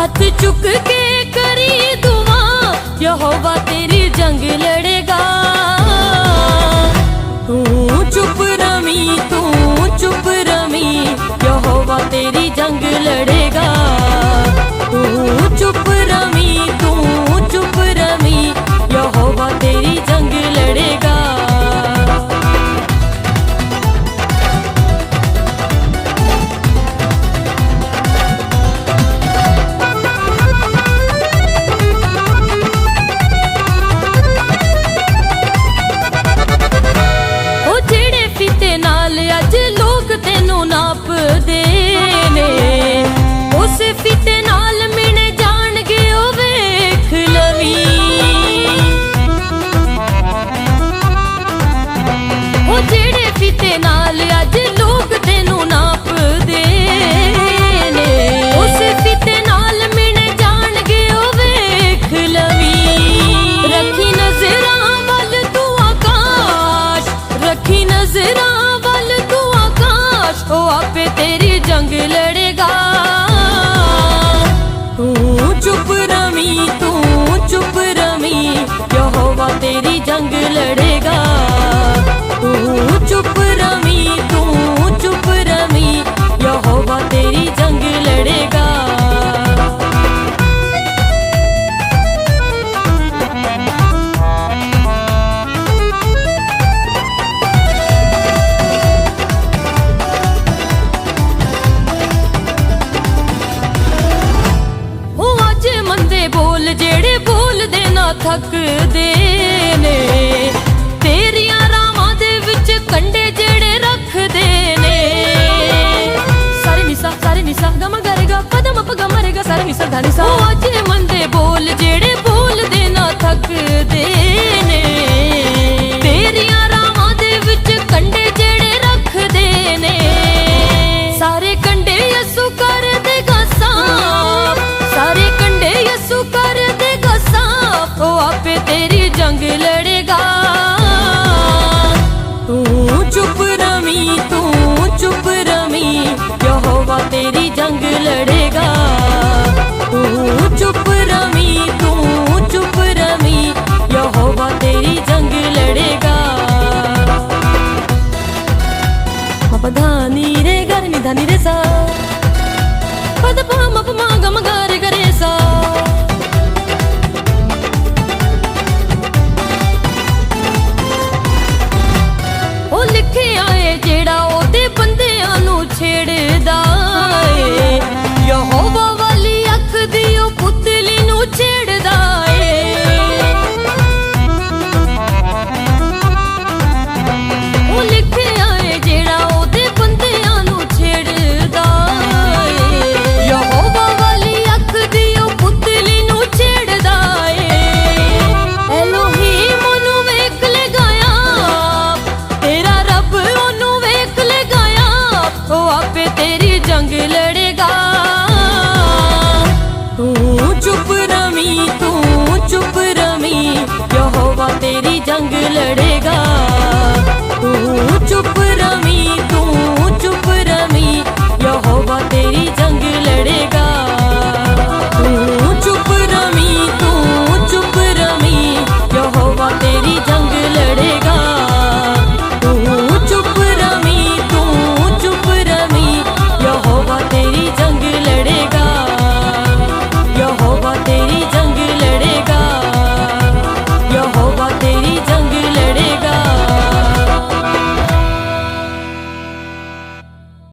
हाथ चुक के करी दुआ, यहोवा तेरी जंग लड़ेगा। तू चुप रमी, तू चुप रमी, यहोवा तेरी जंग लड़ेगा। तू चुप रमी, तू चुप रमी, यहोवा तेरी जंग लड़ेगा। अज लोग तेनू नाप देने, उस फीते नाल मिने जाणगे ओ वेख लवी। ओ जेड़े फीते नाल अज लोग तेनू नाप देने, उस फीते नाल मिने जाणगे ओ वेख लवी। रखी नजरां वल तू आकाश, रखी नजरां ओ आपे तेरी जंग लड़ेगा। तू चुप रमी, तू चुप रमी, यहोवा तेरी जंग लड़ेगा। तू चुप रमी, तू चुप रमी, यहोवा तेरी जंग लड़ेगा। बोल जेड़े बोल देना थक देने, तेरिया रावां दे विच कंडे जेड़े रख देने। सारे निसा गम करेगा पदम पग मरेगा, सारे निसा धा निसा। ओ अजे मंदे बोल जेड़े बोल देना थक देने, तेरिया रावां दे विच कंडे जेड़े रख देने। सारे कंडे यसु कर देगा साफ, सारे कंडे यसु कर देगा साफ, ओ आपे तेरी जंग लड़ेगा। तू चुप रमी, तू चुप रमी, यहोवा तेरी जंग लड़ेगा। तू चुप रमी, तू चुप रमी, यहोवा तेरी जंग लड़ेगा। पधानी रे गर नि धनी रे सा, पद पा म प मा ग म ग रे ग रे सा। ओ लिखे आए जेड़ा ओदे बंदियां नू छेड़दा ए, यहोवा वाली अख दी ओ पुतली नू छेड़दा ए। ओ लिखे आए जेड़ा ओदे बंदियां नू छेड़दा ए, यहोवा वाली अख दी ओ पुतली नू छेड़दा ए। एलोहीम ओनू वेख ले गाया, तेरा रब ओनू वेख ले गाया, ओ आपे तेरी जंग लड़ेगा। तू चुप रमी, तू चुप रमी, यहोवा तेरी जंग लड़ेगा। तू चुप रमी, तू चुप रमी, यहोवा तेरी जंग लड़ेगा।